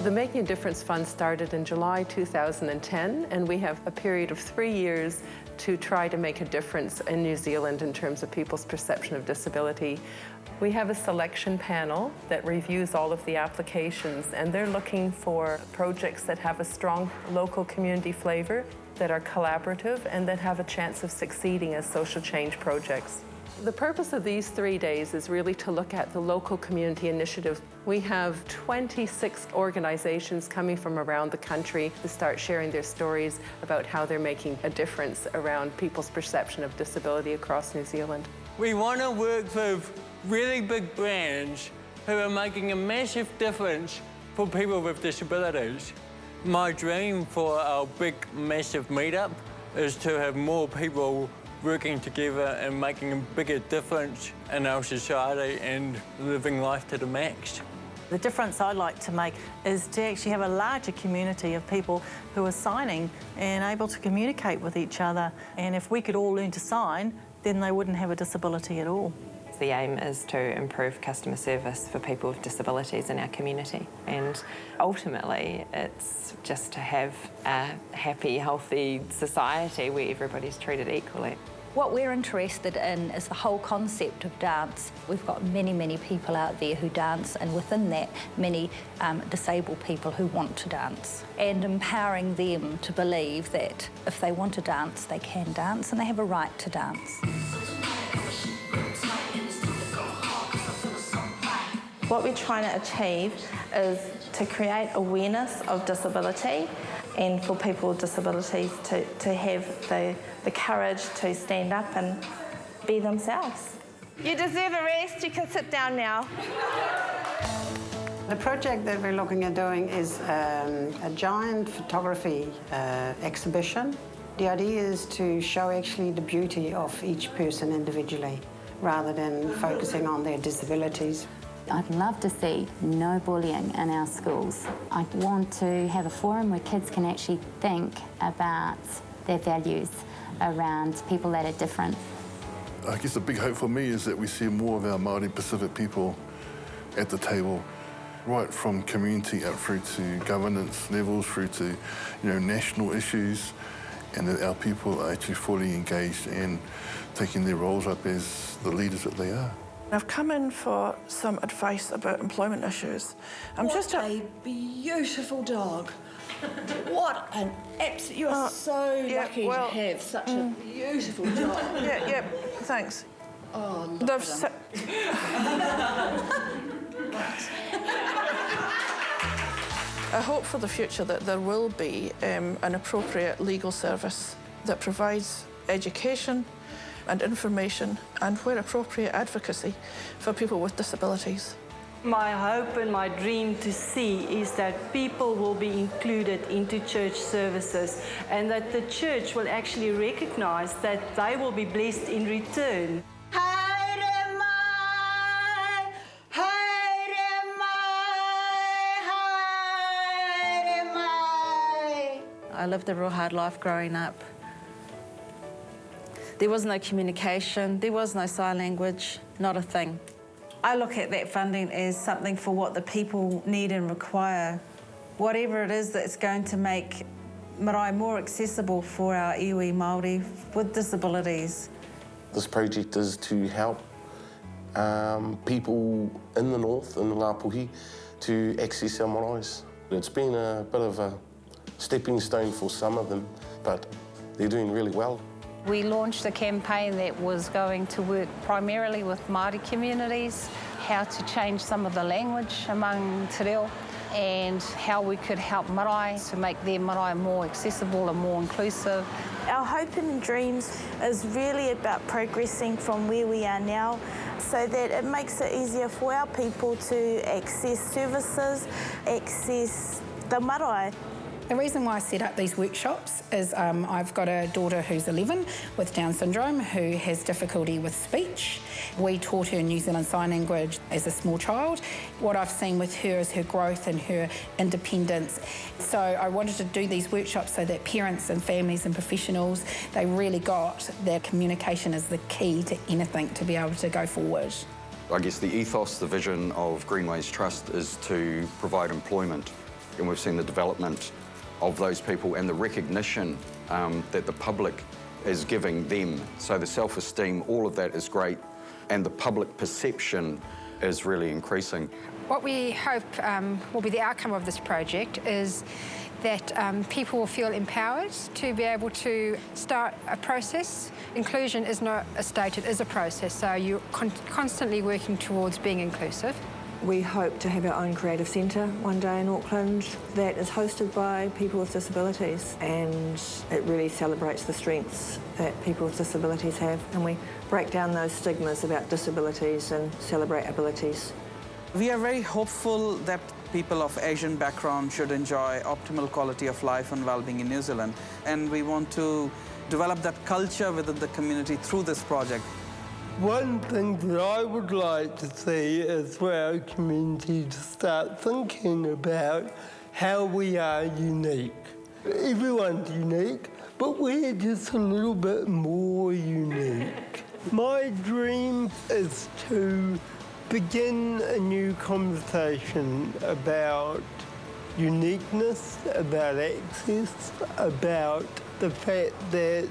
The Making a Difference Fund started in July 2010, and we have a period of 3 years to try to make a difference in New Zealand in terms of people's perception of disability. We have a selection panel that reviews all of the applications, and they're looking for projects that have a strong local community flavour, that are collaborative, and that have a chance of succeeding as social change projects. The purpose of these 3 days is really to look at the local community initiatives. We have 26 organizations coming from around the country to start sharing their stories about how they're making a difference around people's perception of disability across New Zealand. We want to work with really big brands who are making a massive difference for people with disabilities. My dream for our big, massive meetup is to have more people working together and making a bigger difference in our society and living life to the max. The difference I'd like to make is to actually have a larger community of people who are signing and able to communicate with each other. And if we could all learn to sign, then they wouldn't have a disability at all. The aim is to improve customer service for people with disabilities in our community, and ultimately it's just to have a happy, healthy society where everybody's treated equally. What we're interested in is the whole concept of dance. We've got many, many people out there who dance, and within that, many disabled people who want to dance, and empowering them to believe that if they want to dance, they can dance and they have a right to dance. What we're trying to achieve is to create awareness of disability and for people with disabilities to have the courage to stand up and be themselves. You deserve a rest, you can sit down now. The project that we're looking at doing is a giant photography exhibition. The idea is to show actually the beauty of each person individually rather than focusing on their disabilities. I'd love to see no bullying in our schools. I want to have a forum where kids can actually think about their values around people that are different. I guess the big hope for me is that we see more of our Māori Pacific people at the table, right from community up through to governance levels, through to national issues, and that our people are actually fully engaged and taking their roles up as the leaders that they are. I've come in for some advice about employment issues. What a beautiful dog. What an absolute... You are so lucky to have such a beautiful dog. Yeah, thanks. Oh, I hope for the future that there will be an appropriate legal service that provides education and information, and where appropriate, advocacy for people with disabilities. My hope and my dream to see is that people will be included into church services, and that the church will actually recognise that they will be blessed in return. I lived a real hard life growing up. There was no communication, there was no sign language, not a thing. I look at that funding as something for what the people need and require. Whatever it is that's going to make marae more accessible for our iwi Māori with disabilities. This project is to help people in the north, in the Ngāpuhi, to access our maraes. It's been a bit of a stepping stone for some of them, but they're doing really well. We launched a campaign that was going to work primarily with Māori communities, how to change some of the language among te reo, and how we could help marae to make their marae more accessible and more inclusive. Our hope and dreams is really about progressing from where we are now so that it makes it easier for our people to access services, access the marae. The reason why I set up these workshops is I've got a daughter who's 11 with Down syndrome who has difficulty with speech. We taught her New Zealand Sign Language as a small child. What I've seen with her is her growth and her independence. So I wanted to do these workshops so that parents and families and professionals, they really got that communication is the key to anything to be able to go forward. I guess the ethos, the vision of Greenways Trust is to provide employment and we've seen the development of those people and the recognition that the public is giving them. So the self-esteem, all of that is great, and the public perception is really increasing. What we hope will be the outcome of this project is that people will feel empowered to be able to start a process. Inclusion is not a state, it is a process, so you're constantly working towards being inclusive. We hope to have our own creative centre one day in Auckland that is hosted by people with disabilities, and it really celebrates the strengths that people with disabilities have, and we break down those stigmas about disabilities and celebrate abilities. We are very hopeful that people of Asian background should enjoy optimal quality of life and well-being in New Zealand, and we want to develop that culture within the community through this project. One thing that I would like to see is for our community to start thinking about how we are unique. Everyone's unique, but we're just a little bit more unique. My dream is to begin a new conversation about uniqueness, about access, about the fact that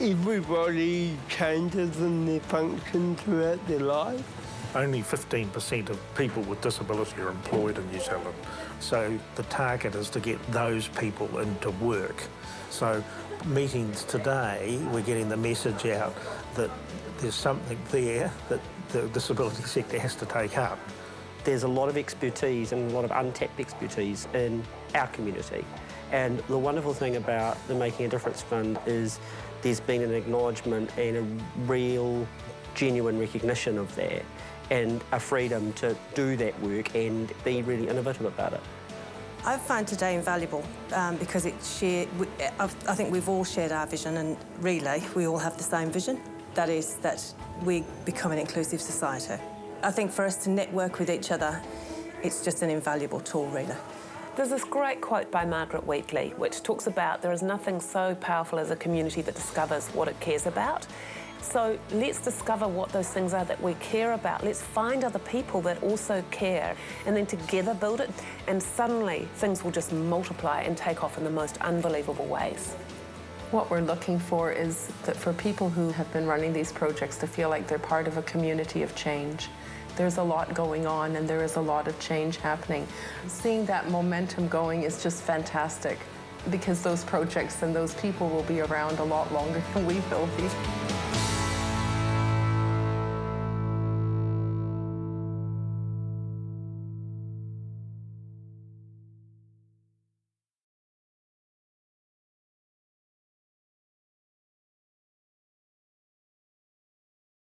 everybody changes in their function throughout their life. Only 15% of people with disability are employed in New Zealand, so the target is to get those people into work. So meetings today, we're getting the message out that there's something there that the disability sector has to take up. There's a lot of expertise and a lot of untapped expertise in our community. And the wonderful thing about the Making a Difference Fund is there's been an acknowledgement and a real, genuine recognition of that, and a freedom to do that work and be really innovative about it. I found today invaluable because I think we've all shared our vision, and really we all have the same vision. That is that we become an inclusive society. I think for us to network with each other, it's just an invaluable tool, really. There's this great quote by Margaret Wheatley, which talks about there is nothing so powerful as a community that discovers what it cares about. So let's discover what those things are that we care about. Let's find other people that also care, and then together build it, and suddenly things will just multiply and take off in the most unbelievable ways. What we're looking for is that for people who have been running these projects to feel like they're part of a community of change. There's a lot going on and there is a lot of change happening. Seeing that momentum going is just fantastic, because those projects and those people will be around a lot longer than we will be.